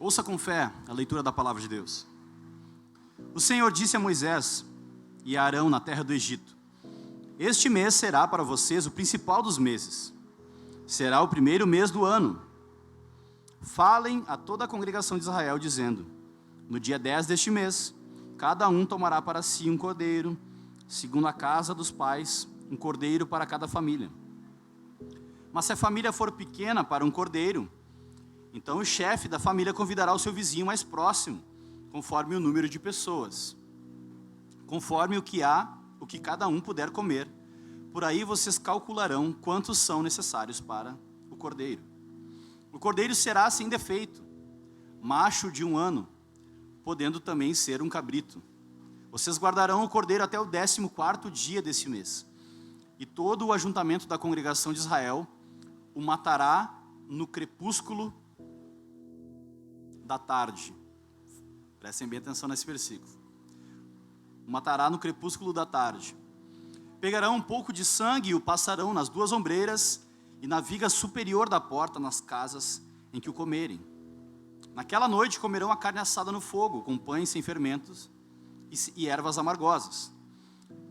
Ouça com fé a leitura da palavra de Deus. O Senhor disse a Moisés e a Arão na terra do Egito: Este mês será para vocês o principal dos meses. Será o primeiro mês do ano. Falem a toda a congregação de Israel, dizendo: No dia 10 deste mês, cada um tomará para si um cordeiro, segundo a casa dos pais, um cordeiro para cada família. Mas se a família for pequena para um cordeiro, então o chefe da família convidará o seu vizinho mais próximo, conforme o número de pessoas, conforme o que cada um puder comer. Por aí vocês calcularão quantos são necessários para o cordeiro. O cordeiro será sem defeito, macho de 1 ano, podendo também ser um cabrito. Vocês guardarão o cordeiro até o 14º dia desse mês. E todo o ajuntamento da congregação de Israel o matará no crepúsculo da tarde. Prestem bem atenção nesse versículo. O matará no crepúsculo da tarde. Pegarão um pouco de sangue e o passarão nas 2 ombreiras e na viga superior da porta, nas casas em que o comerem. Naquela noite comerão a carne assada no fogo, com pães sem fermentos e ervas amargosas.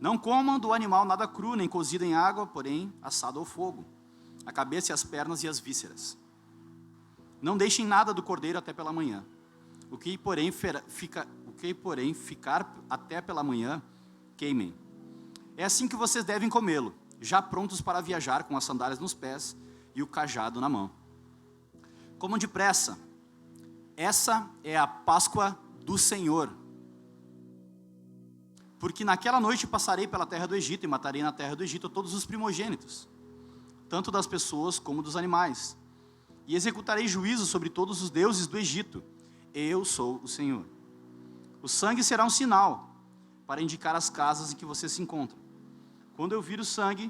Não comam do animal nada cru, nem cozido em água, porém assado ao fogo, a cabeça e as pernas e as vísceras. Não deixem nada do cordeiro até pela manhã. O que porém ficar até pela manhã, queimem. É assim que vocês devem comê-lo, já prontos para viajar, com as sandálias nos pés e o cajado na mão. Comam depressa. Essa é a Páscoa do Senhor. Porque naquela noite passarei pela terra do Egito e matarei na terra do Egito todos os primogênitos, tanto das pessoas como dos animais. E executarei juízo sobre todos os deuses do Egito. Eu sou o Senhor. O sangue será um sinal para indicar as casas em que vocês se encontram. Quando eu vir o sangue,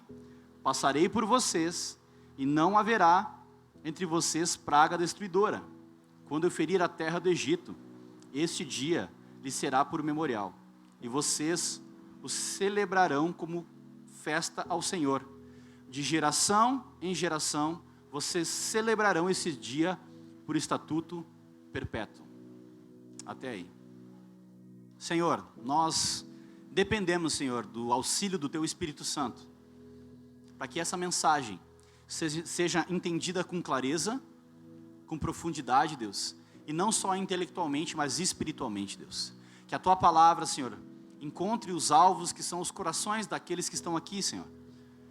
passarei por vocês e não haverá entre vocês praga destruidora. Quando eu ferir a terra do Egito, este dia lhe será por memorial. E vocês o celebrarão como festa ao Senhor. De geração em geração, vocês celebrarão esse dia por estatuto perpétuo. Até aí. Senhor, nós dependemos, Senhor, do auxílio do Teu Espírito Santo, para que essa mensagem seja entendida com clareza, com profundidade, Deus, e não só intelectualmente, mas espiritualmente, Deus. Que a Tua palavra, Senhor, encontre os alvos que são os corações daqueles que estão aqui, Senhor,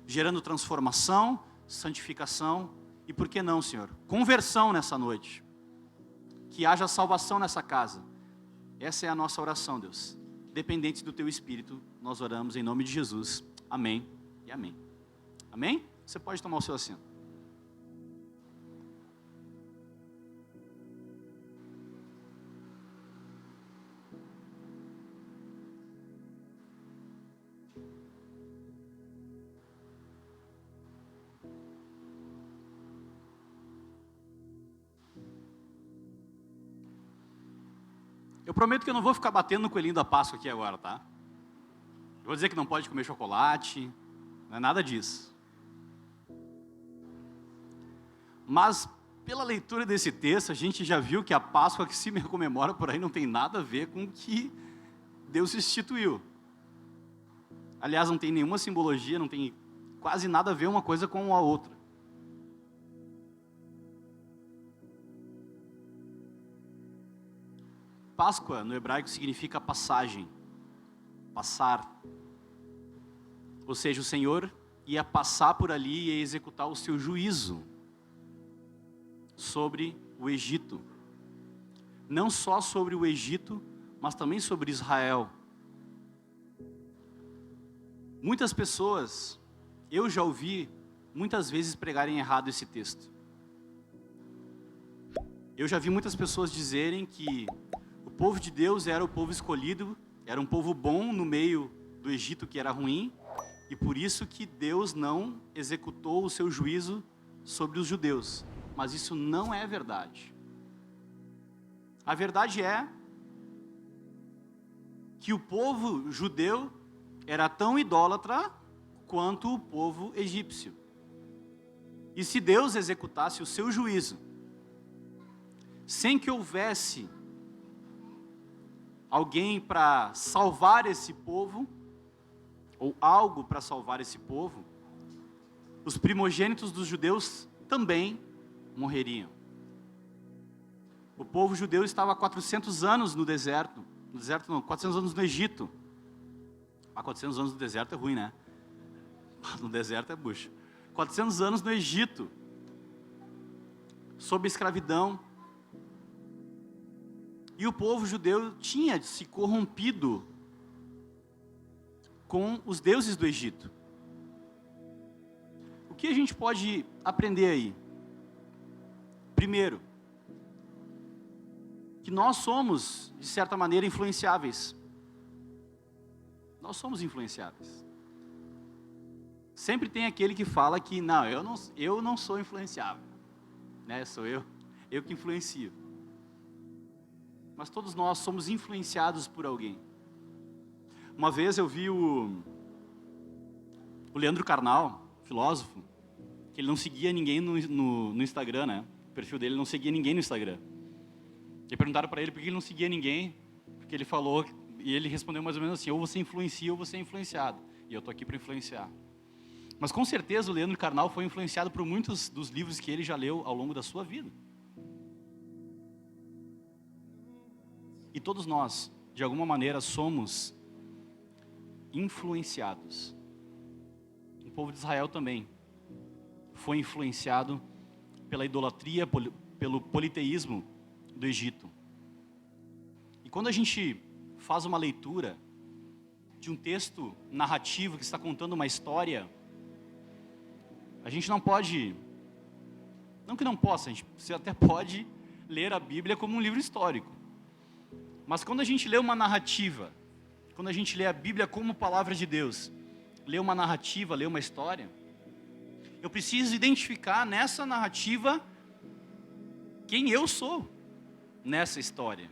gerando transformação, santificação e, por que não, Senhor, conversão nessa noite. Que haja salvação nessa casa. Essa é a nossa oração, Deus. Dependente do Teu Espírito, nós oramos em nome de Jesus. Amém e amém. Amém? Você pode tomar o seu assento. Eu prometo que eu não vou ficar batendo no coelhinho da Páscoa aqui agora, tá? Eu vou dizer que não pode comer chocolate, não é nada disso. Mas, pela leitura desse texto, a gente já viu que a Páscoa que se comemora por aí não tem nada a ver com o que Deus instituiu. Aliás, não tem nenhuma simbologia, não tem quase nada a ver uma coisa com a outra. Páscoa, no hebraico, significa passagem, passar. Ou seja, o Senhor ia passar por ali e ia executar o seu juízo sobre o Egito. Não só sobre o Egito, mas também sobre Israel. Muitas pessoas, eu já ouvi muitas vezes pregarem errado esse texto. Eu já vi muitas pessoas dizerem que o povo de Deus era o povo escolhido, era um povo bom no meio do Egito que era ruim, e por isso que Deus não executou o seu juízo sobre os judeus. Mas isso não é verdade. A verdade é que o povo judeu era tão idólatra quanto o povo egípcio. E se Deus executasse o seu juízo sem que houvesse alguém para salvar esse povo, ou algo para salvar esse povo, os primogênitos dos judeus também morreriam. O povo judeu estava há 400 anos no deserto. No deserto não, 400 anos no Egito. 400 anos no deserto é ruim, né? No deserto é bucha. 400 anos no Egito, sob escravidão. E o povo judeu tinha se corrompido com os deuses do Egito. O que a gente pode aprender aí? Primeiro, que nós somos, de certa maneira, influenciáveis. Nós somos influenciáveis. Sempre tem aquele que fala que, não, eu não sou influenciável. Né? Sou eu que influencio. Mas todos nós somos influenciados por alguém. Uma vez eu vi o Leandro Carnal, filósofo, que ele não seguia ninguém no Instagram, né? O perfil dele não seguia ninguém no Instagram. E perguntaram para ele por que ele não seguia ninguém, porque ele falou, e ele respondeu mais ou menos assim, ou você influencia ou você é influenciado. E eu estou aqui para influenciar. Mas com certeza o Leandro Carnal foi influenciado por muitos dos livros que ele já leu ao longo da sua vida. E todos nós, de alguma maneira, somos influenciados. O povo de Israel também foi influenciado pela idolatria, pelo politeísmo do Egito. E quando a gente faz uma leitura de um texto narrativo que está contando uma história, a gente não pode, não que não possa, você até pode ler a Bíblia como um livro histórico. Mas quando a gente lê uma narrativa, quando a gente lê a Bíblia como palavra de Deus, lê uma narrativa, lê uma história, eu preciso identificar nessa narrativa quem eu sou nessa história.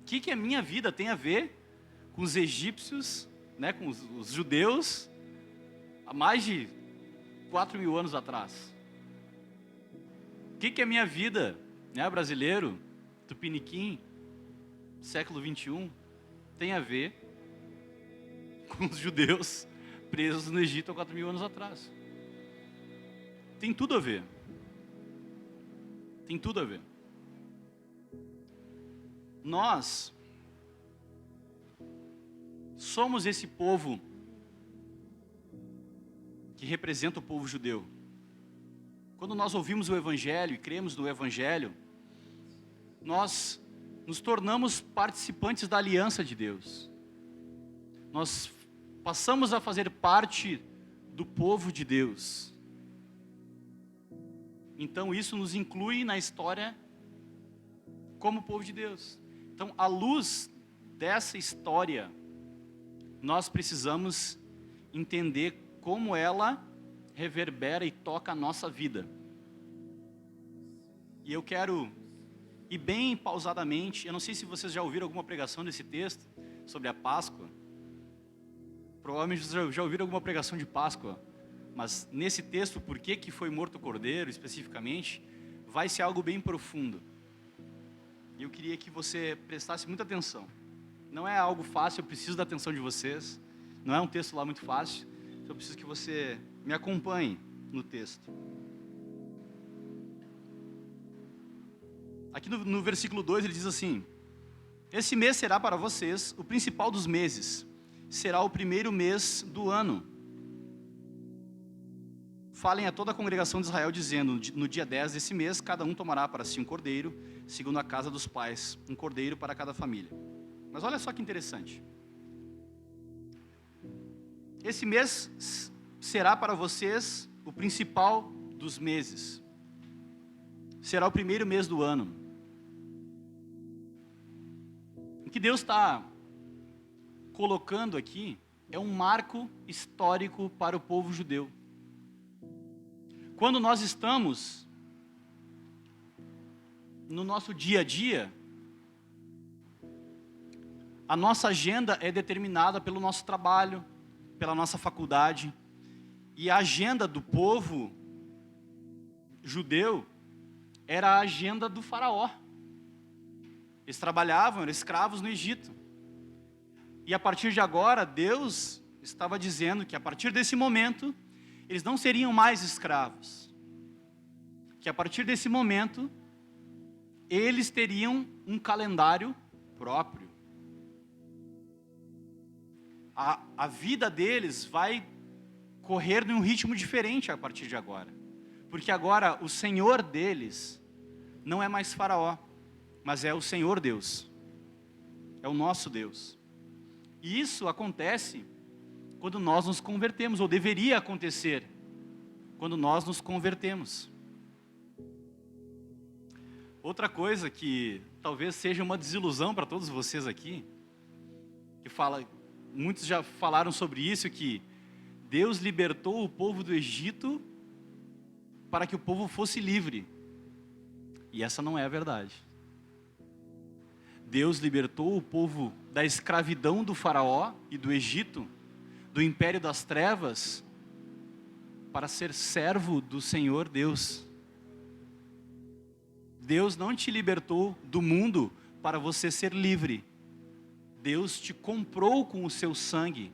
O que a minha vida tem a ver com os egípcios, né, com os judeus, há mais de 4.000 anos atrás? O que a minha vida, né, brasileiro, tupiniquim, século 21, tem a ver com os judeus presos no Egito há 4.000 anos atrás? Tem tudo a ver. Tem tudo a ver. Nós somos esse povo que representa o povo judeu. Quando nós ouvimos o Evangelho e cremos no Evangelho, nós nos tornamos participantes da aliança de Deus. Nós passamos a fazer parte do povo de Deus. Então isso nos inclui na história como povo de Deus. Então, à luz dessa história, nós precisamos entender como ela reverbera e toca a nossa vida. E eu quero ir bem pausadamente, eu não sei se vocês já ouviram alguma pregação desse texto, sobre a Páscoa. Provavelmente vocês já ouviram alguma pregação de Páscoa, mas nesse texto, por que foi morto o cordeiro, especificamente, vai ser algo bem profundo. E eu queria que você prestasse muita atenção. Não é algo fácil, eu preciso da atenção de vocês. Não é um texto lá muito fácil, então eu preciso que você me acompanhe no texto. Aqui no versículo 2 ele diz assim: esse mês será para vocês o principal dos meses, será o primeiro mês do ano. Falem a toda a congregação de Israel, dizendo: no dia 10 desse mês, cada um tomará para si um cordeiro, segundo a casa dos pais, um cordeiro para cada família. Mas olha só que interessante. Esse mês será para vocês o principal dos meses. Será o primeiro mês do ano. O que Deus está colocando aqui é um marco histórico para o povo judeu. Quando nós estamos no nosso dia a dia, a nossa agenda é determinada pelo nosso trabalho, pela nossa faculdade, e a agenda do povo judeu era a agenda do faraó. Eles trabalhavam, eram escravos no Egito. E a partir de agora, Deus estava dizendo que a partir desse momento, eles não seriam mais escravos. Que a partir desse momento, eles teriam um calendário próprio. A vida deles vai correr num ritmo diferente a partir de agora. Porque agora o Senhor deles não é mais Faraó, mas é o Senhor Deus. É o nosso Deus. E isso acontece quando nós nos convertemos, ou deveria acontecer quando nós nos convertemos. Outra coisa que talvez seja uma desilusão para todos vocês aqui, muitos já falaram sobre isso, que Deus libertou o povo do Egito para que o povo fosse livre. E essa não é a verdade. Deus libertou o povo da escravidão do faraó e do Egito, do império das trevas, para ser servo do Senhor Deus. Deus não te libertou do mundo para você ser livre. Deus te comprou com o seu sangue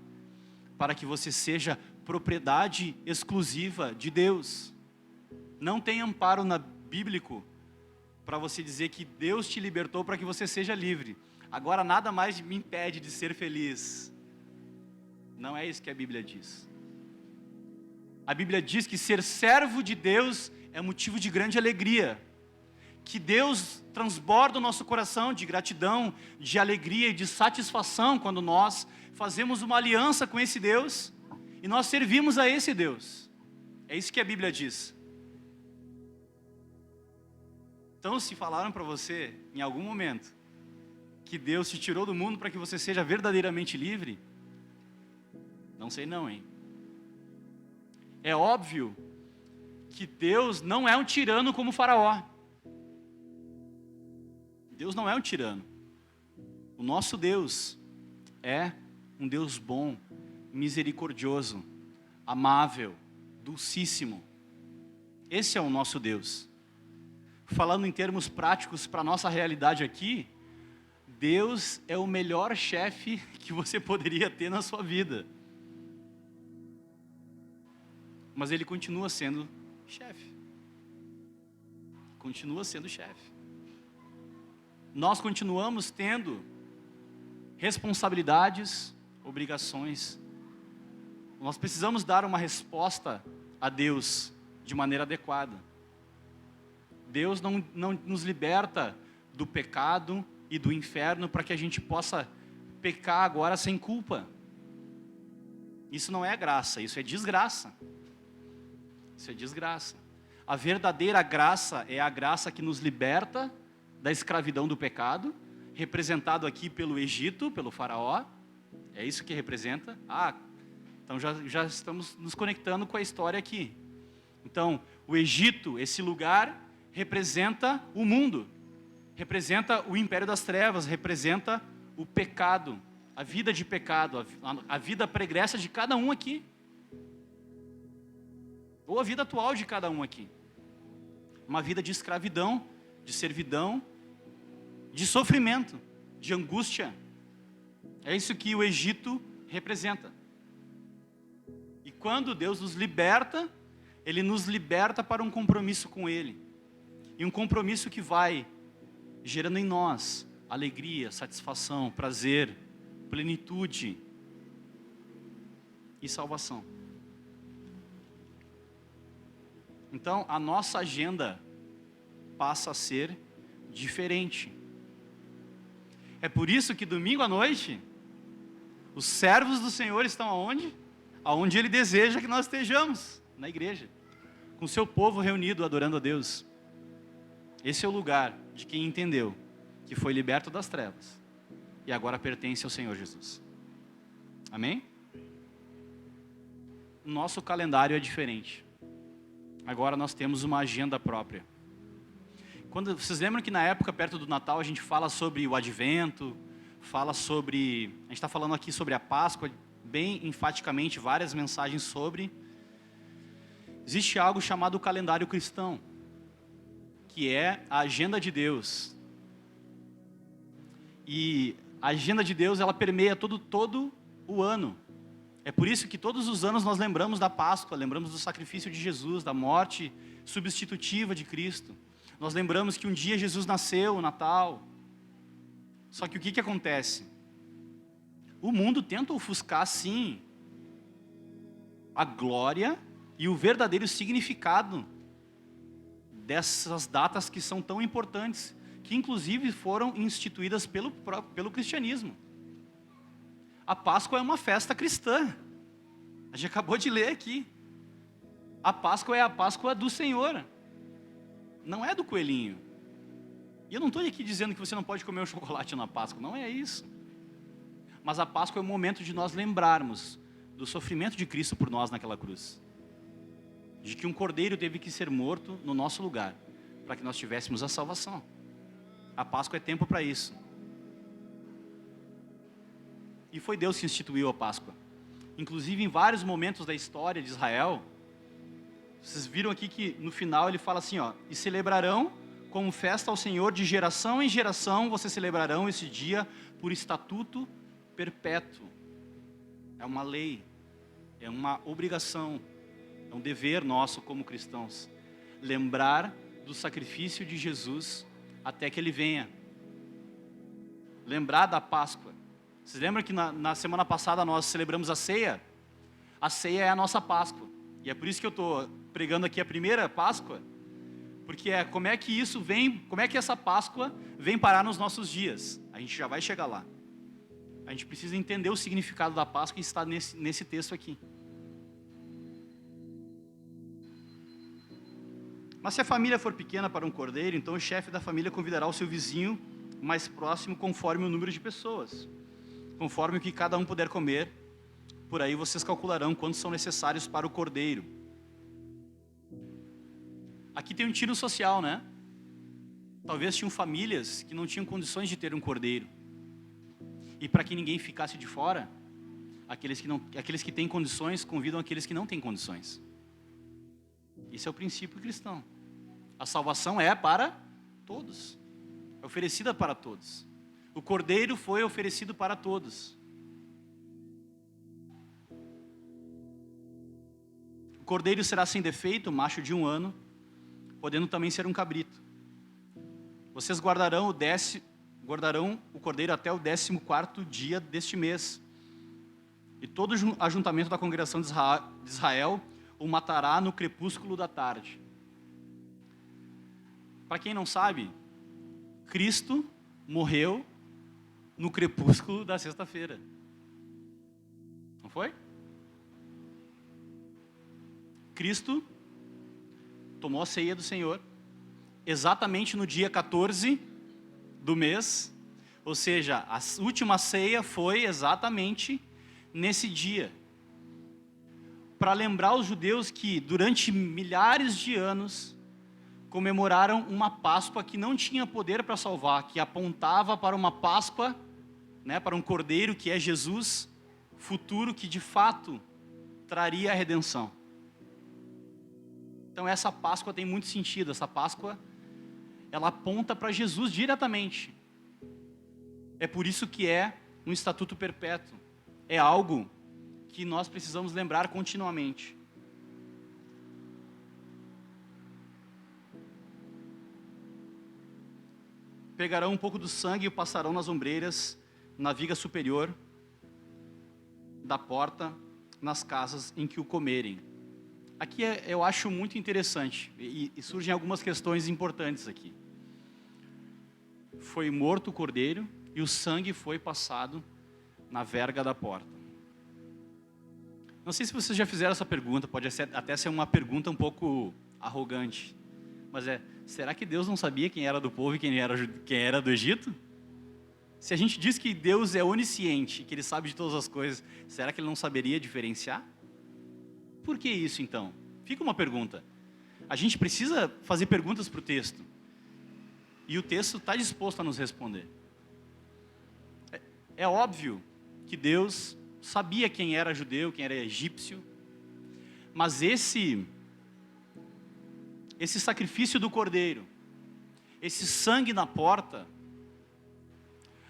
para que você seja propriedade exclusiva de Deus. Não tem amparo bíblico para você dizer que Deus te libertou para que você seja livre. Agora nada mais me impede de ser feliz. Não é isso que a Bíblia diz. A Bíblia diz que ser servo de Deus é motivo de grande alegria. Que Deus transborda o nosso coração de gratidão, de alegria e de satisfação quando nós fazemos uma aliança com esse Deus e nós servimos a esse Deus. É isso que a Bíblia diz. Então, se falaram para você, em algum momento, que Deus te tirou do mundo para que você seja verdadeiramente livre, não sei não, hein? É óbvio que Deus não é um tirano como o Faraó. Deus não é um tirano. O nosso Deus é um Deus bom, misericordioso, amável, dulcíssimo. Esse é o nosso Deus. Falando em termos práticos para a nossa realidade aqui, Deus é o melhor chefe que você poderia ter na sua vida. Mas Ele continua sendo chefe. Continua sendo chefe. Nós continuamos tendo responsabilidades, obrigações. Nós precisamos dar uma resposta a Deus de maneira adequada. Deus não nos liberta do pecado e do inferno para que a gente possa pecar agora sem culpa. Isso não é graça, isso é desgraça. Isso é desgraça. A verdadeira graça é a graça que nos liberta da escravidão do pecado, representado aqui pelo Egito, pelo faraó. É isso que representa. Então já estamos nos conectando com a história aqui. Então, o Egito, esse lugar, representa o mundo, representa o império das trevas, representa o pecado, a vida de pecado, a vida pregressa de cada um aqui, ou a vida atual de cada um aqui. Uma vida de escravidão, de servidão, de sofrimento, de angústia. É isso que o Egito representa. E quando Deus nos liberta, Ele nos liberta para um compromisso com Ele. E um compromisso que vai gerando em nós alegria, satisfação, prazer, plenitude e salvação. Então, a nossa agenda passa a ser diferente. É por isso que domingo à noite, os servos do Senhor estão aonde? Aonde Ele deseja que nós estejamos, na igreja, com o seu povo reunido, adorando a Deus. Esse é o lugar de quem entendeu que foi liberto das trevas e agora pertence ao Senhor Jesus. Amém? O nosso calendário é diferente. Agora nós temos uma agenda própria. Vocês lembram que na época, perto do Natal, a gente fala sobre o Advento, a gente está falando aqui sobre a Páscoa, bem enfaticamente, várias mensagens sobre. Existe algo chamado calendário cristão, que é a agenda de Deus. E a agenda de Deus, ela permeia todo o ano. É por isso que todos os anos nós lembramos da Páscoa, lembramos do sacrifício de Jesus, da morte substitutiva de Cristo. Nós lembramos que um dia Jesus nasceu, o Natal. Só que o que acontece? O mundo tenta ofuscar, sim, a glória e o verdadeiro significado dessas datas que são tão importantes, que inclusive foram instituídas pelo cristianismo. A Páscoa é uma festa cristã. A gente acabou de ler aqui. A Páscoa é a Páscoa do Senhor. Não é do coelhinho. E eu não estou aqui dizendo que você não pode comer um chocolate na Páscoa. Não é isso. Mas a Páscoa é o momento de nós lembrarmos do sofrimento de Cristo por nós naquela cruz. De que um cordeiro teve que ser morto no nosso lugar, para que nós tivéssemos a salvação. A Páscoa é tempo para isso. E foi Deus que instituiu a Páscoa. Inclusive em vários momentos da história de Israel, vocês viram aqui que no final ele fala assim, ó, e celebrarão como festa ao Senhor de geração em geração, vocês celebrarão esse dia por estatuto perpétuo. É uma lei, é uma obrigação, é um dever nosso como cristãos, lembrar do sacrifício de Jesus até que Ele venha. Lembrar da Páscoa. Vocês lembram que na semana passada nós celebramos a ceia? A ceia é a nossa Páscoa. E é por isso que eu estou pregando aqui a primeira Páscoa, porque como é que isso vem, como é que essa Páscoa vem parar nos nossos dias? A gente já vai chegar lá. A gente precisa entender o significado da Páscoa e está nesse texto aqui. Mas se a família for pequena para um cordeiro, então o chefe da família convidará o seu vizinho mais próximo conforme o número de pessoas, conforme o que cada um puder comer. Por aí vocês calcularão quantos são necessários para o cordeiro. Aqui tem um tiro social, né? Talvez tinham famílias que não tinham condições de ter um cordeiro. E para que ninguém ficasse de fora, aqueles que têm condições convidam aqueles que não têm condições. Esse é o princípio cristão. A salvação é para todos. É oferecida para todos. O cordeiro foi oferecido para todos. O cordeiro será sem defeito, macho de 1 ano, podendo também ser um cabrito. Vocês guardarão o cordeiro até o 14º dia deste mês. E todo ajuntamento da congregação de Israel o matará no crepúsculo da tarde. Para quem não sabe, Cristo morreu no crepúsculo da sexta-feira. Não foi? Cristo tomou a ceia do Senhor exatamente no dia 14 do mês, ou seja, a última ceia foi exatamente nesse dia, para lembrar os judeus que durante milhares de anos comemoraram uma Páscoa que não tinha poder para salvar, que apontava para uma Páscoa, né, para um cordeiro que é Jesus, futuro, que de fato traria a redenção. Então essa Páscoa tem muito sentido. Essa Páscoa, ela aponta para Jesus diretamente. É por isso que é um estatuto perpétuo. É algo que nós precisamos lembrar continuamente. Pegarão um pouco do sangue e o passarão nas ombreiras, na viga superior da porta, nas casas em que o comerem. Aqui eu acho muito interessante, e surgem algumas questões importantes aqui. Foi morto o cordeiro e o sangue foi passado na verga da porta. Não sei se vocês já fizeram essa pergunta, pode até ser uma pergunta um pouco arrogante, mas será que Deus não sabia quem era do povo e quem era do Egito? Se a gente diz que Deus é onisciente, que Ele sabe de todas as coisas, será que Ele não saberia diferenciar? Por que isso então? Fica uma pergunta. A gente precisa fazer perguntas para o texto. E o texto está disposto a nos responder. É óbvio que Deus sabia quem era judeu, quem era egípcio. Mas esse sacrifício do cordeiro, esse sangue na porta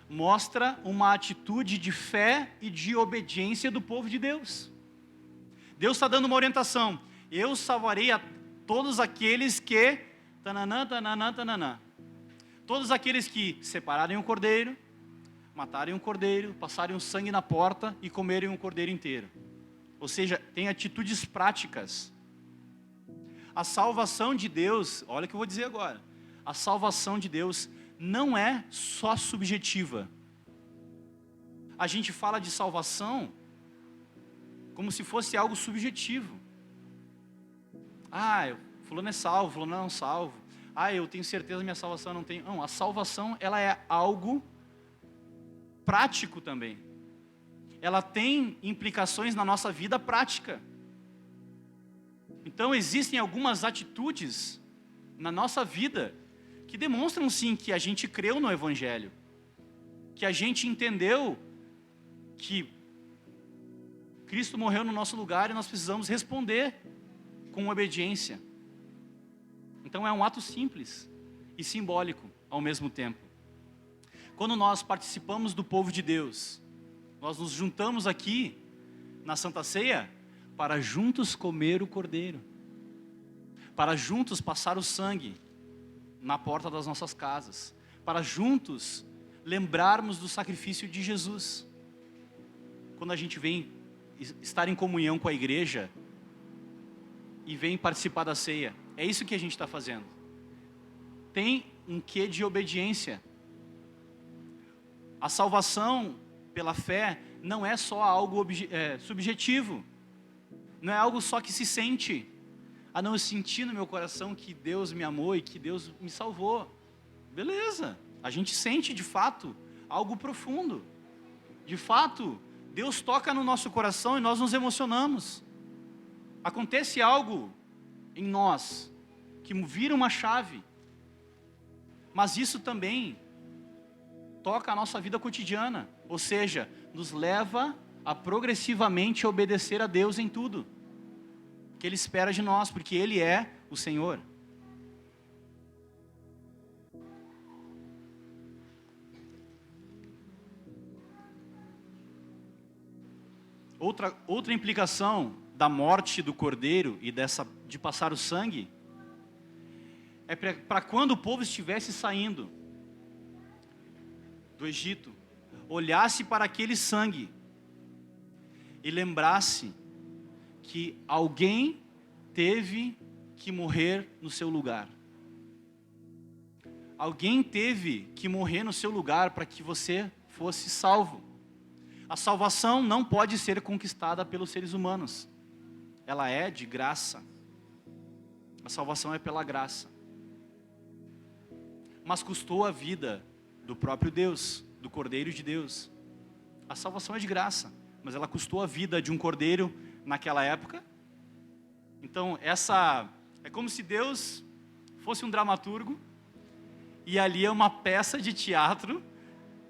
mostra uma atitude de fé e de obediência do povo de Deus. Deus está dando uma orientação: eu salvarei a todos aqueles que tananã, tananã, tananã. Todos aqueles que separarem o cordeiro, matarem um cordeiro, passarem o sangue na porta e comerem um cordeiro inteiro. Ou seja, tem atitudes práticas. A salvação de Deus, olha o que eu vou dizer agora. A salvação de Deus não é só subjetiva. A gente fala de salvação como se fosse algo subjetivo. Fulano é salvo, fulano não é salvo. Eu tenho certeza que minha salvação não tem. Não, a salvação, ela é algo prático também. Ela tem implicações na nossa vida prática. Então existem algumas atitudes na nossa vida que demonstram sim que a gente creu no Evangelho, que a gente entendeu que Cristo morreu no nosso lugar e nós precisamos responder com obediência. Então é um ato simples e simbólico ao mesmo tempo. Quando nós participamos do povo de Deus, nós nos juntamos aqui na Santa Ceia para juntos comer o cordeiro, para juntos passar o sangue na porta das nossas casas, para juntos lembrarmos do sacrifício de Jesus. Quando a gente vem estar em comunhão com a igreja e vem participar da ceia, é isso que a gente está fazendo. Tem um quê de obediência. A salvação pela fé não é só algo subjetivo, não é algo só que se sente. Não, eu senti no meu coração que Deus me amou e que Deus me salvou. Beleza, a gente sente de fato algo profundo. De fato, Deus toca no nosso coração e nós nos emocionamos. Acontece algo em nós que vira uma chave. Mas isso também toca a nossa vida cotidiana, ou seja, nos leva a progressivamente obedecer a Deus em tudo que Ele espera de nós, porque Ele é o Senhor. Outra implicação da morte do cordeiro e de passar o sangue é para quando o povo estivesse saindo do Egito, olhasse para aquele sangue e lembrasse que alguém teve que morrer no seu lugar. Alguém teve que morrer no seu lugar para que você fosse salvo. A salvação não pode ser conquistada pelos seres humanos. Ela é de graça. A salvação é pela graça. Mas custou a vida do próprio Deus, do Cordeiro de Deus. A salvação é de graça, mas ela custou a vida de um cordeiro naquela época. Então é como se Deus fosse um dramaturgo e ali é uma peça de teatro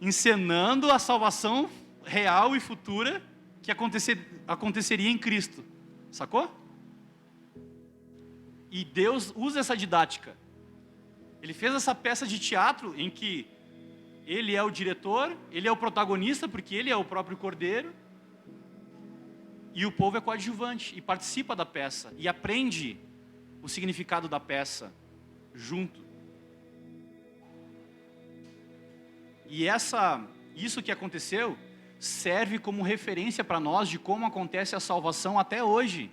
encenando a salvação real e futura que aconteceria em Cristo, sacou? E Deus usa essa didática. Ele fez essa peça de teatro em que Ele é o diretor, Ele é o protagonista, porque Ele é o próprio Cordeiro, e o povo é coadjuvante, e participa da peça, e aprende o significado da peça, junto. E isso que aconteceu, serve como referência para nós de como acontece a salvação até hoje.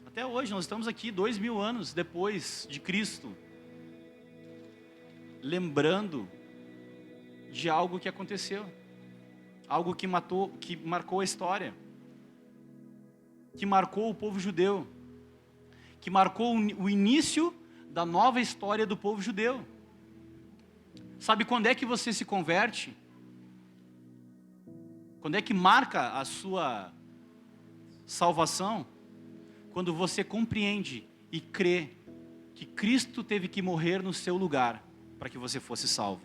Até hoje, nós estamos aqui 2000 anos depois de Cristo, lembrando de algo que aconteceu, algo que marcou a história, que marcou o povo judeu, que marcou o início da nova história do povo judeu. Sabe quando é que você se converte? Quando é que marca a sua salvação? Quando você compreende e crê que Cristo teve que morrer no seu lugar para que você fosse salvo.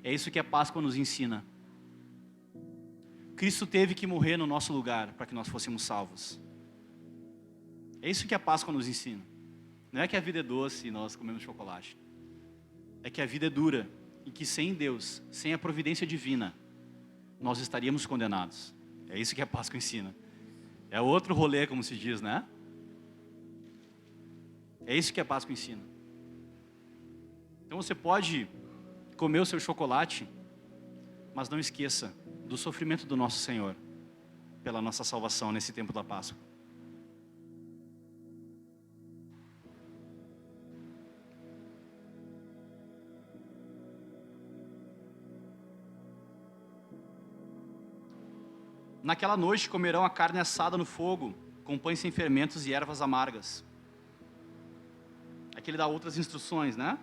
É isso que a Páscoa nos ensina. Cristo teve que morrer no nosso lugar para que nós fôssemos salvos. É isso que a Páscoa nos ensina. Não é que a vida é doce e nós comemos chocolate. é que a vida é dura e que sem Deus, sem a providência divina, nós estaríamos condenados. É isso que a Páscoa ensina. É outro rolê, como se diz, né? É isso que a Páscoa ensina. Então você pode comer o seu chocolate, mas não esqueça do sofrimento do nosso Senhor pela nossa salvação nesse tempo da Páscoa. Naquela noite comerão a carne assada no fogo, com pães sem fermentos e ervas amargas. Aqui ele dá outras instruções, né?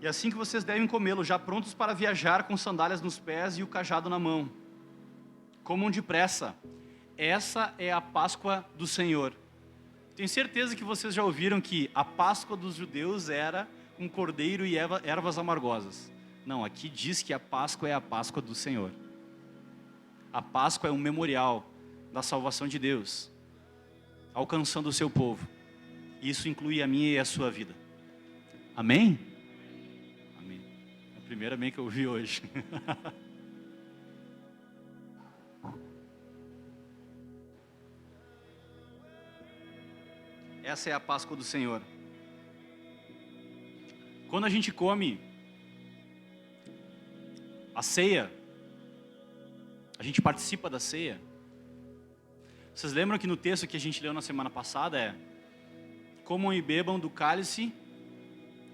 E assim que vocês devem comê-lo, já prontos para viajar com sandálias nos pés e o cajado na mão. Comam depressa. Essa é a Páscoa do Senhor. Tenho certeza que vocês já ouviram que a Páscoa dos judeus era um cordeiro e ervas amargosas. Não, aqui diz que a Páscoa é a Páscoa do Senhor. A Páscoa é um memorial da salvação de Deus, alcançando o seu povo. Isso inclui a minha e a sua vida. Amém? Amém. É o primeiro amém que eu ouvi hoje. Essa é a Páscoa do Senhor. Quando a gente come a ceia, a gente participa da ceia. Vocês lembram que no texto que a gente leu na semana passada é: comam e bebam do cálice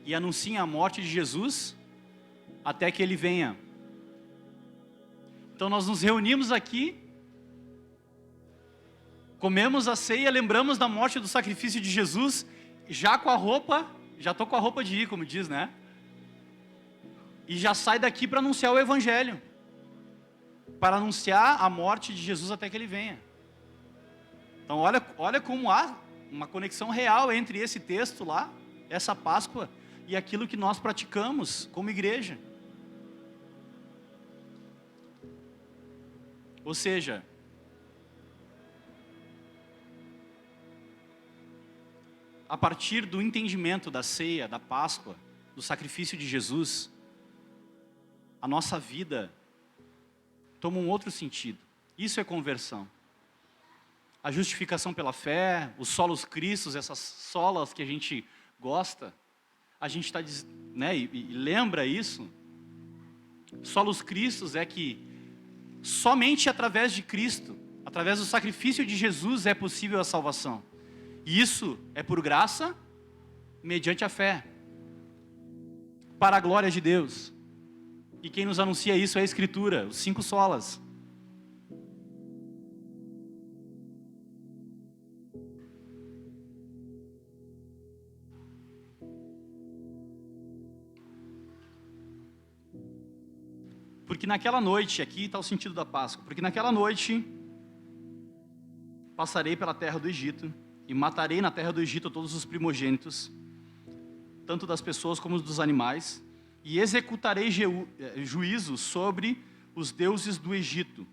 e anunciem a morte de Jesus até que Ele venha. Então nós nos reunimos aqui, comemos a ceia, lembramos da morte e do sacrifício de Jesus, já estou com a roupa de ir, como diz, né? E já sai daqui para anunciar o Evangelho, para anunciar a morte de Jesus até que Ele venha. Então olha como há uma conexão real entre esse texto lá, essa Páscoa, e aquilo que nós praticamos como igreja. Ou seja, a partir do entendimento da ceia, da Páscoa, do sacrifício de Jesus, a nossa vida toma um outro sentido. Isso é conversão. A justificação pela fé, os solos cristos, essas solas que a gente gosta, a gente está, né, e lembra isso. Solos cristos é que somente através de Cristo, através do sacrifício de Jesus é possível a salvação. E isso é por graça, mediante a fé, para a glória de Deus. E quem nos anuncia isso é a Escritura, os 5 solas. Porque naquela noite, aqui está o sentido da Páscoa, porque naquela noite passarei pela terra do Egito e matarei na terra do Egito todos os primogênitos, tanto das pessoas como dos animais, e executarei juízo sobre os deuses do Egito.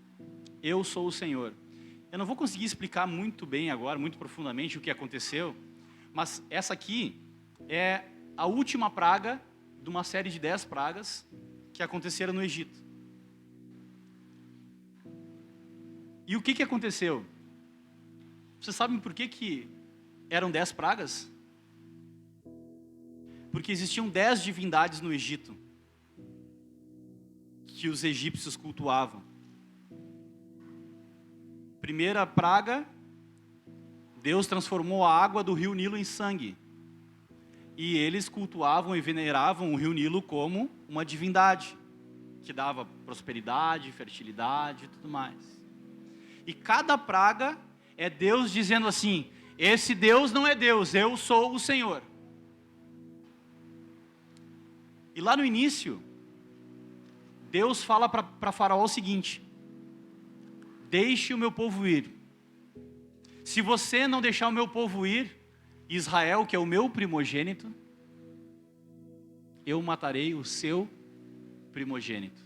Eu sou o Senhor. Eu não vou conseguir explicar muito bem agora, muito profundamente o que aconteceu, mas essa aqui é a última praga de uma série de 10 pragas que aconteceram no Egito. E o que aconteceu? Vocês sabem por que eram 10 pragas? Porque existiam 10 divindades no Egito que os egípcios cultuavam. Primeira praga, Deus transformou a água do rio Nilo em sangue. E eles cultuavam e veneravam o rio Nilo como uma divindade, que dava prosperidade, fertilidade e tudo mais. E cada praga é Deus dizendo assim: esse Deus não é Deus, eu sou o Senhor. E lá no início, Deus fala para Faraó o seguinte: deixe o meu povo ir. Se você não deixar o meu povo ir, Israel, que é o meu primogênito, eu matarei o seu primogênito.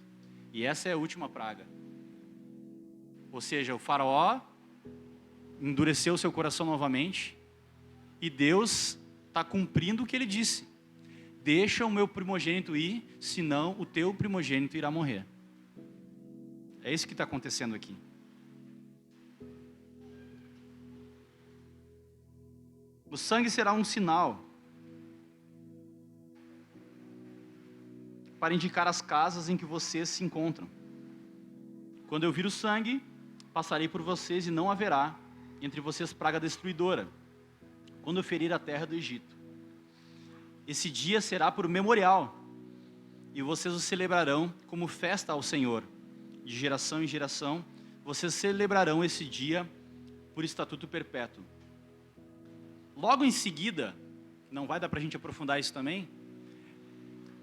E essa é a última praga. Ou seja, o Faraó endureceu seu coração novamente, e Deus está cumprindo o que ele disse. deixa o meu primogênito ir, senão o teu primogênito irá morrer. É isso que está acontecendo aqui. O sangue será um sinal para indicar as casas em que vocês se encontram. Quando eu vir o sangue, passarei por vocês e não haverá entre vocês praga destruidora, quando eu ferir a terra do Egito. Esse dia será por memorial, e vocês o celebrarão como festa ao Senhor. De geração em geração, vocês celebrarão esse dia por estatuto perpétuo. Logo em seguida, não vai dar para a gente aprofundar isso também,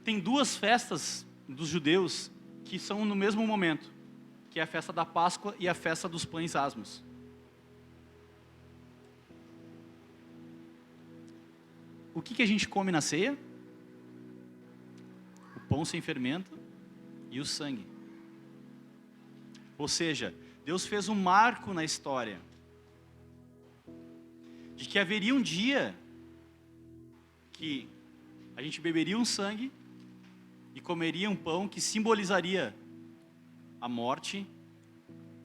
tem duas festas dos judeus que são no mesmo momento, que é a festa da Páscoa e a festa dos pães asmos. O que a gente come na ceia? O pão sem fermento e o sangue. Ou seja, Deus fez um marco na história de que haveria um dia que a gente beberia um sangue e comeria um pão que simbolizaria a morte,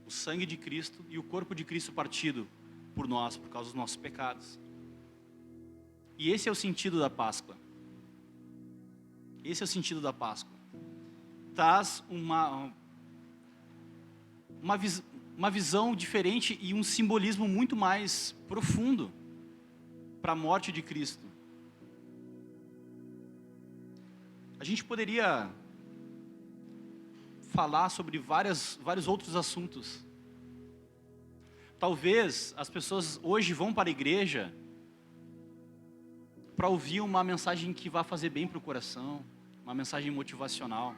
o sangue de Cristo e o corpo de Cristo partido por nós, por causa dos nossos pecados. E esse é o sentido da Páscoa. Esse é o sentido da Páscoa. Traz uma visão diferente e um simbolismo muito mais profundo para a morte de Cristo. A gente poderia falar sobre vários outros assuntos. Talvez as pessoas hoje vão para a igreja para ouvir uma mensagem que vai fazer bem para o coração, uma mensagem motivacional.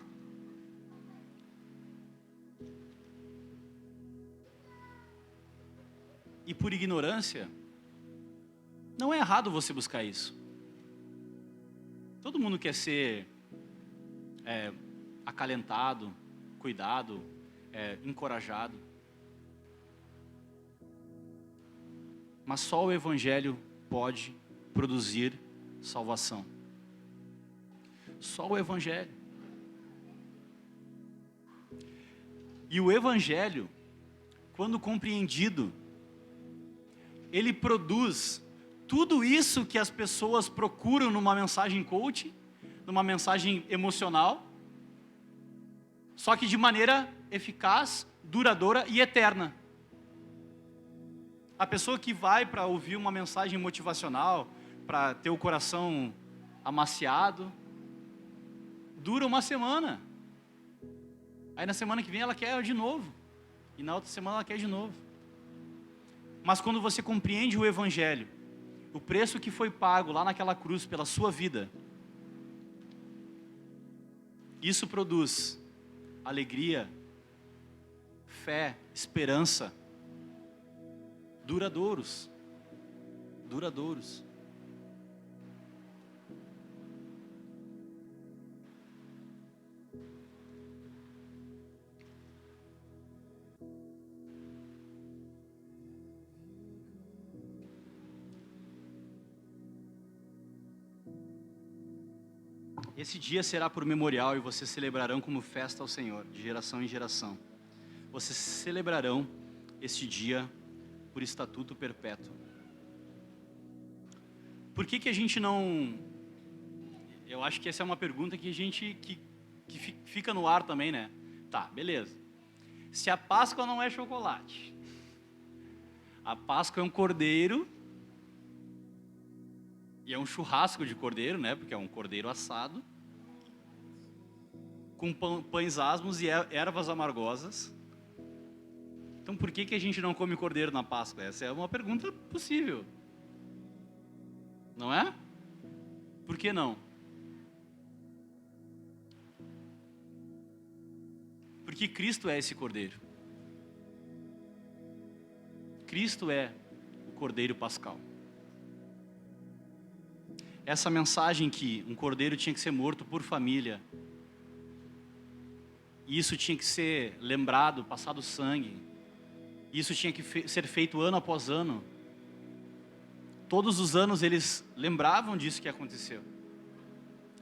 E por ignorância, não é errado você buscar isso. Todo mundo quer ser acalentado, cuidado, encorajado. Mas só o Evangelho pode produzir salvação. Só o Evangelho. E o Evangelho, quando compreendido, ele produz tudo isso que as pessoas procuram numa mensagem coach, numa mensagem emocional, só que de maneira eficaz, duradoura e eterna. A pessoa que vai para ouvir uma mensagem motivacional, para ter o coração amaciado, dura uma semana. Aí na semana que vem ela quer de novo. E na outra semana ela quer de novo. Mas quando você compreende o Evangelho, o preço que foi pago lá naquela cruz pela sua vida, isso produz alegria, fé, esperança, duradouros. Esse dia será por memorial e vocês celebrarão como festa ao Senhor, de geração em geração. Vocês celebrarão este dia por estatuto perpétuo. Por que a gente não... Eu acho que essa é uma pergunta que a gente que fica no ar também, né? Tá, beleza. Se a Páscoa não é chocolate, a Páscoa é um cordeiro, e é um churrasco de cordeiro, né? Porque é um cordeiro assado, com pães asmos e ervas amargosas. Então por que a gente não come cordeiro na Páscoa? Essa é uma pergunta possível. Não é? Por que não? Porque Cristo é esse cordeiro. Cristo é o cordeiro pascal. Essa mensagem que um cordeiro tinha que ser morto por família, e isso tinha que ser lembrado, passado sangue, isso tinha que ser feito ano após ano. Todos os anos eles lembravam disso que aconteceu.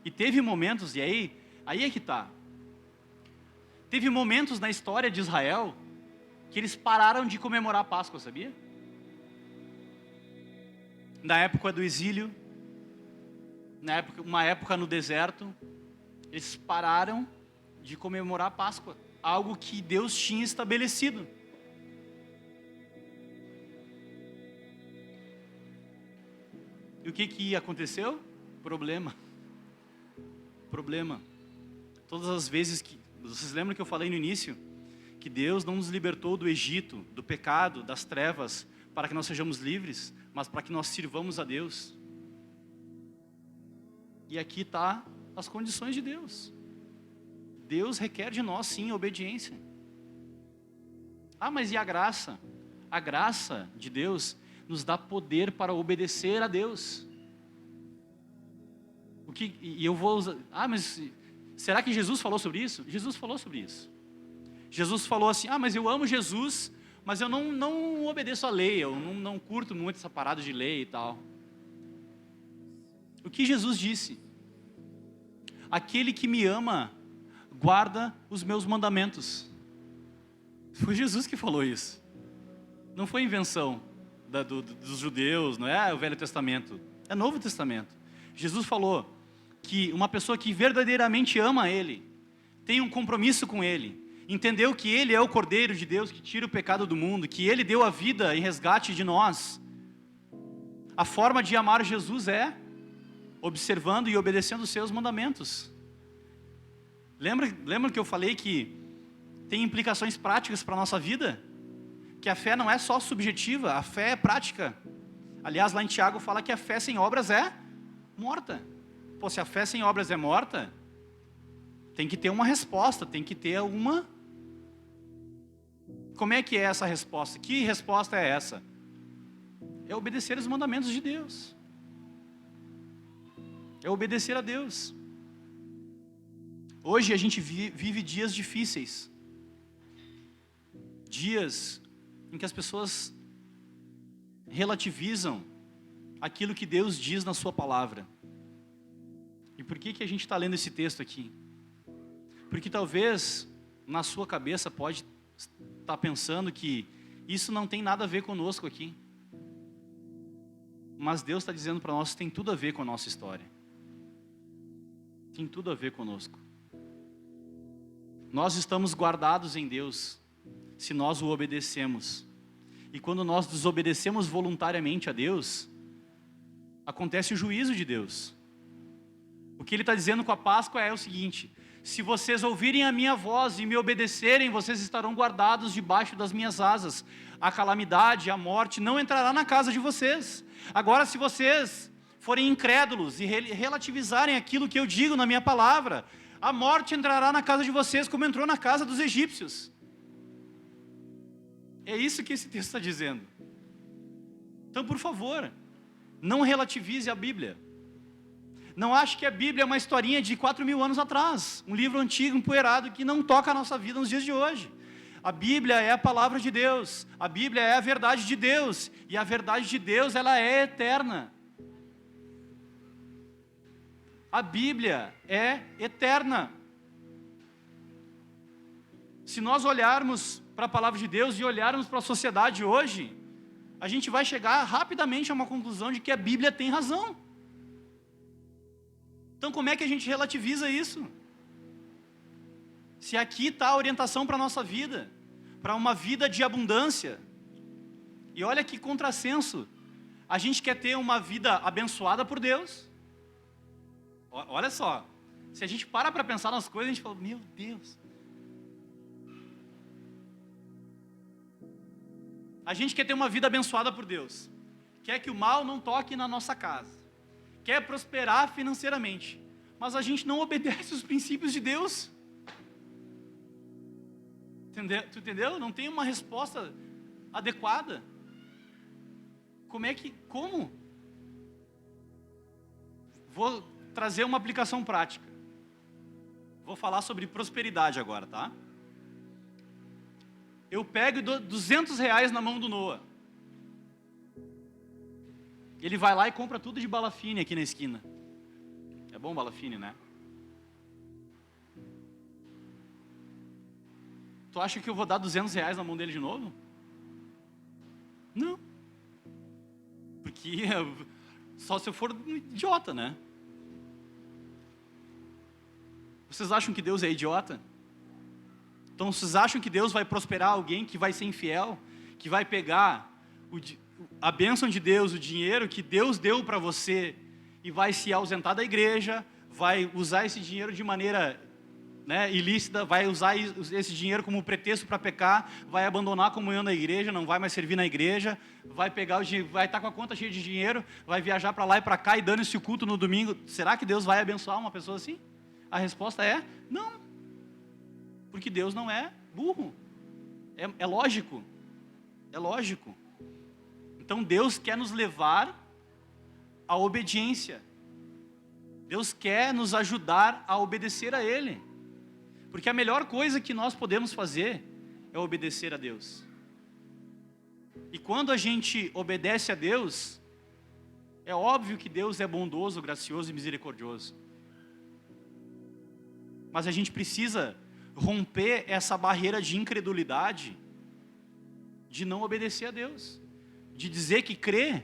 E teve momentos, e aí é que tá. Teve momentos na história de Israel que eles pararam de comemorar a Páscoa, sabia? Na época do exílio, uma época no deserto, eles pararam de comemorar a Páscoa, algo que Deus tinha estabelecido. E o que aconteceu? Problema. Todas as vezes que... Vocês lembram que eu falei no início? Que Deus não nos libertou do Egito, do pecado, das trevas, para que nós sejamos livres, mas para que nós sirvamos a Deus. E aqui está as condições de Deus. Deus requer de nós, sim, obediência. Ah, mas e a graça? A graça de Deus nos dá poder para obedecer a Deus. E eu vou usar... Ah, mas será que Jesus falou sobre isso? Jesus falou sobre isso. Jesus falou assim, mas eu amo Jesus, mas eu não obedeço a lei, eu não curto muito essa parada de lei e tal. O que Jesus disse? Aquele que me ama, guarda os meus mandamentos. Foi Jesus que falou isso. Não foi invenção dos judeus, não é o Velho Testamento, é Novo Testamento. Jesus falou que uma pessoa que verdadeiramente ama Ele, tem um compromisso com Ele, entendeu que Ele é o Cordeiro de Deus que tira o pecado do mundo, que Ele deu a vida em resgate de nós. A forma de amar Jesus é observando e obedecendo os seus mandamentos. Lembra que eu falei que tem implicações práticas para a nossa vida? Que a fé não é só subjetiva, a fé é prática. Aliás, lá em Tiago fala que a fé sem obras é morta. Pô, se a fé sem obras é morta, tem que ter uma resposta, tem que ter alguma... Como é que é essa resposta? Que resposta é essa? É obedecer os mandamentos de Deus. É obedecer a Deus. Hoje a gente vive dias difíceis. Dias em que as pessoas relativizam aquilo que Deus diz na sua palavra. E por que a gente está lendo esse texto aqui? Porque talvez na sua cabeça pode estar pensando que isso não tem nada a ver conosco aqui. Mas Deus está dizendo para nós que tem tudo a ver com a nossa história. Tem tudo a ver conosco. Nós estamos guardados em Deus, se nós o obedecemos. E quando nós desobedecemos voluntariamente a Deus, acontece o juízo de Deus. O que Ele está dizendo com a Páscoa é o seguinte: se vocês ouvirem a minha voz e me obedecerem, vocês estarão guardados debaixo das minhas asas. A calamidade, a morte não entrará na casa de vocês. Agora, se vocês forem incrédulos e relativizarem aquilo que eu digo na minha palavra, a morte entrará na casa de vocês como entrou na casa dos egípcios. É isso que esse texto está dizendo. Então, por favor, não relativize a Bíblia. Não ache que a Bíblia é uma historinha de 4.000 anos atrás, um livro antigo, empoeirado, que não toca a nossa vida nos dias de hoje. A Bíblia é a palavra de Deus, a Bíblia é a verdade de Deus, e a verdade de Deus, ela é eterna. A Bíblia é eterna. Se nós olharmos para a palavra de Deus e olharmos para a sociedade hoje, a gente vai chegar rapidamente a uma conclusão de que a Bíblia tem razão. Então como é que a gente relativiza isso? Se aqui está a orientação para a nossa vida, para uma vida de abundância. E olha que contrassenso, a gente quer ter uma vida abençoada por Deus. Olha só, se a gente para pensar nas coisas, a gente fala, meu Deus. A gente quer ter uma vida abençoada por Deus. Quer que o mal não toque na nossa casa. Quer prosperar financeiramente. Mas a gente não obedece os princípios de Deus. Tu entendeu? Não tem uma resposta adequada. Como? Vou trazer uma aplicação prática. Vou falar sobre prosperidade agora, tá? Eu pego e dou R$200 na mão do Noah. Ele vai lá e compra tudo de bala fine aqui na esquina. É bom bala fine, né? Tu acha que eu vou dar R$200 na mão dele de novo? Não. Porque só se eu for um idiota, né? Vocês acham que Deus é idiota? Então vocês acham que Deus vai prosperar alguém que vai ser infiel? Que vai pegar a bênção de Deus, o dinheiro que Deus deu para você e vai se ausentar da igreja, vai usar esse dinheiro de maneira, né, ilícita, vai usar esse dinheiro como pretexto para pecar, vai abandonar a comunhão da igreja, não vai mais servir na igreja, vai pegar o dinheiro, vai estar com a conta cheia de dinheiro, vai viajar para lá e para cá e dando-se o culto no domingo. Será que Deus vai abençoar uma pessoa assim? A resposta é não, porque Deus não é burro, é lógico, é lógico. Então Deus quer nos levar à obediência, Deus quer nos ajudar a obedecer a Ele, porque a melhor coisa que nós podemos fazer é obedecer a Deus. E quando a gente obedece a Deus, é óbvio que Deus é bondoso, gracioso e misericordioso. Mas a gente precisa romper essa barreira de incredulidade, de não obedecer a Deus, de dizer que crê,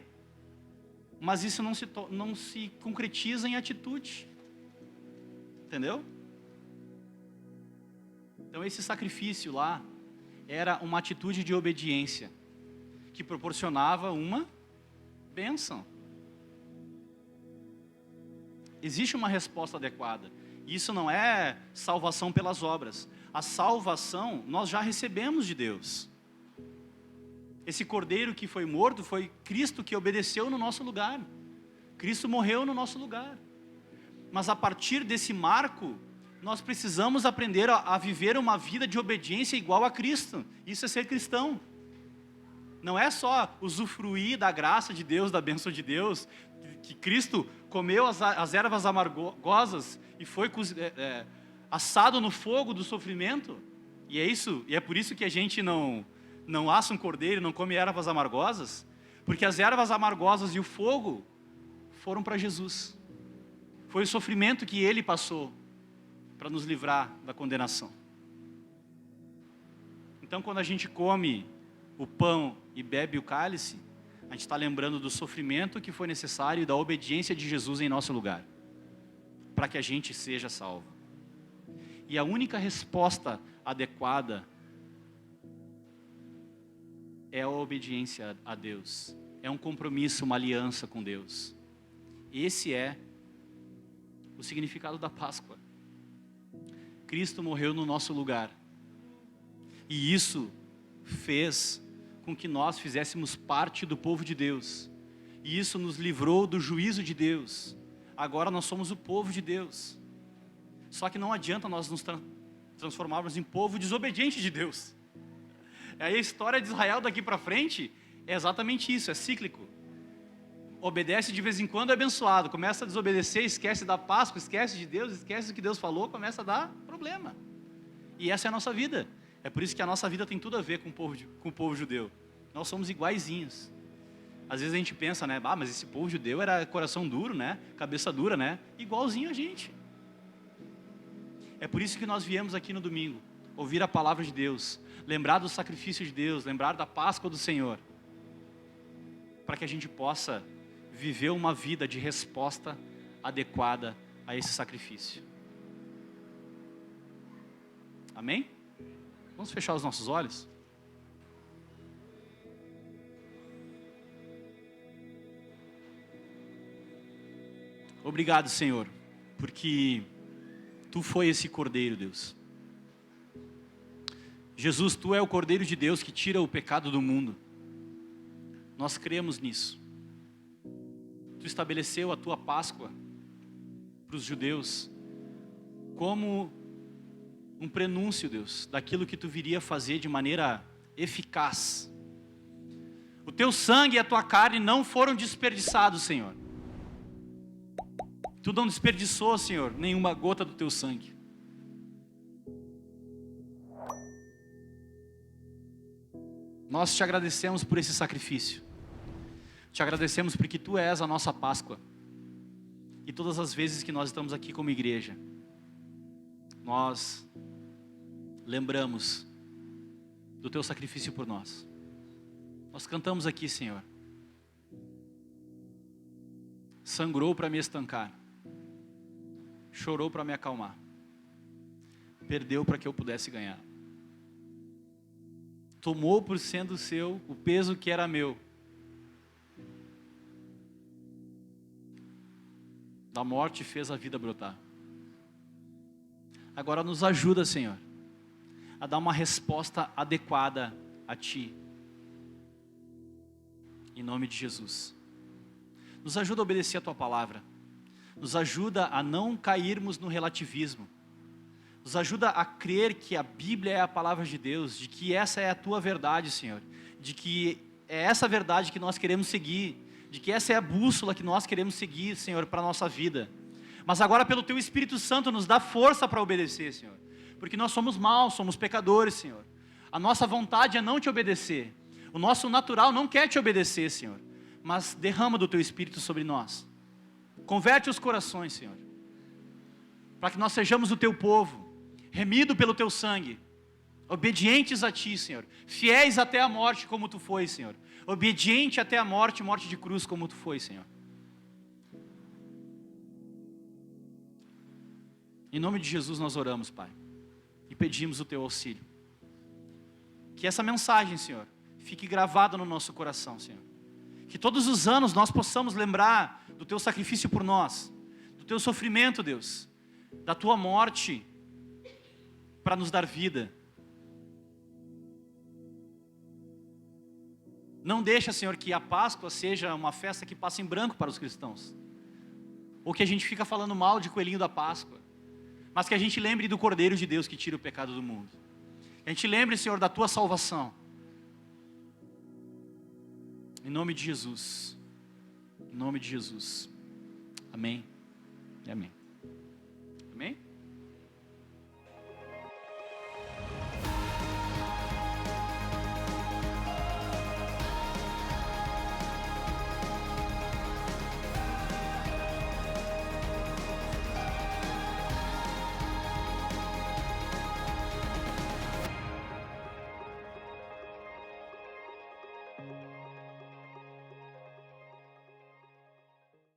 mas isso não se concretiza em atitude. Entendeu? Então esse sacrifício lá era uma atitude de obediência que proporcionava uma bênção. Existe uma resposta adequada. Isso não é salvação pelas obras. A salvação nós já recebemos de Deus. Esse cordeiro que foi morto foi Cristo que obedeceu no nosso lugar. Cristo morreu no nosso lugar. Mas a partir desse marco, nós precisamos aprender a viver uma vida de obediência igual a Cristo. Isso é ser cristão. Não é só usufruir da graça de Deus, da bênção de Deus, que Cristo comeu as ervas amargosas e foi assado no fogo do sofrimento. E é por isso que a gente não assa um cordeiro, não come ervas amargosas, porque as ervas amargosas e o fogo foram para Jesus. Foi o sofrimento que Ele passou para nos livrar da condenação. Então, quando a gente come o pão e bebe o cálice, a gente está lembrando do sofrimento que foi necessário e da obediência de Jesus em nosso lugar, para que a gente seja salvo. E a única resposta adequada é a obediência a Deus, é um compromisso, uma aliança com Deus. Esse é o significado da Páscoa. Cristo morreu no nosso lugar, e isso fez com que nós fizéssemos parte do povo de Deus, e isso nos livrou do juízo de Deus. Agora nós somos o povo de Deus. Só que não adianta nós nos transformarmos em povo desobediente de Deus. Aí a história de Israel daqui para frente é exatamente isso, é cíclico. Obedece de vez em quando, é abençoado. Começa a desobedecer, esquece da Páscoa, esquece de Deus, esquece do que Deus falou, começa a dar problema. E essa é a nossa vida. É por isso que a nossa vida tem tudo a ver com o povo judeu. Nós somos iguaizinhos. Às vezes a gente pensa, né? Mas esse povo judeu era coração duro, né? Cabeça dura, né? Igualzinho a gente. É por isso que nós viemos aqui no domingo, ouvir a palavra de Deus, lembrar do sacrifício de Deus, lembrar da Páscoa do Senhor, para que a gente possa viver uma vida de resposta adequada a esse sacrifício. Amém? Vamos fechar os nossos olhos? Obrigado, Senhor, porque Tu foi esse cordeiro, Deus. Jesus, Tu é o cordeiro de Deus que tira o pecado do mundo. Nós cremos nisso. Tu estabeleceu a Tua Páscoa para os judeus como um prenúncio, Deus, daquilo que Tu viria fazer de maneira eficaz. O Teu sangue e a Tua carne não foram desperdiçados, Senhor. Tu não desperdiçou, Senhor, nenhuma gota do Teu sangue. Nós Te agradecemos por esse sacrifício. Te agradecemos porque Tu és a nossa Páscoa. E todas as vezes que nós estamos aqui como igreja, nós lembramos do teu sacrifício por nós. Nós cantamos aqui, Senhor. Sangrou para me estancar, chorou para me acalmar, perdeu para que eu pudesse ganhar. Tomou por sendo seu o peso que era meu. Da morte fez a vida brotar. Agora nos ajuda, Senhor, a dar uma resposta adequada a Ti. Em nome de Jesus. Nos ajuda a obedecer a Tua palavra. Nos ajuda a não cairmos no relativismo. Nos ajuda a crer que a Bíblia é a palavra de Deus, de que essa é a Tua verdade, Senhor. De que é essa verdade que nós queremos seguir. De que essa é a bússola que nós queremos seguir, Senhor, para a nossa vida. Mas agora pelo Teu Espírito Santo nos dá força para obedecer, Senhor. Porque nós somos maus, somos pecadores, Senhor. A nossa vontade é não Te obedecer. O nosso natural não quer Te obedecer, Senhor. Mas derrama do Teu Espírito sobre nós. Converte os corações, Senhor. Para que nós sejamos o Teu povo, remido pelo Teu sangue, obedientes a Ti, Senhor. Fiéis até a morte como Tu foi, Senhor. Obediente até a morte, morte de cruz como Tu foi, Senhor. Em nome de Jesus nós oramos, Pai. E pedimos o Teu auxílio. Que essa mensagem, Senhor, fique gravada no nosso coração, Senhor. Que todos os anos nós possamos lembrar do Teu sacrifício por nós, do Teu sofrimento, Deus, da Tua morte para nos dar vida. Não deixa, Senhor, que a Páscoa seja uma festa que passa em branco para os cristãos. Ou que a gente fica falando mal de coelhinho da Páscoa. Mas que a gente lembre do Cordeiro de Deus que tira o pecado do mundo. Que a gente lembre, Senhor, da Tua salvação. Em nome de Jesus. Em nome de Jesus. Amém. E amém. Amém?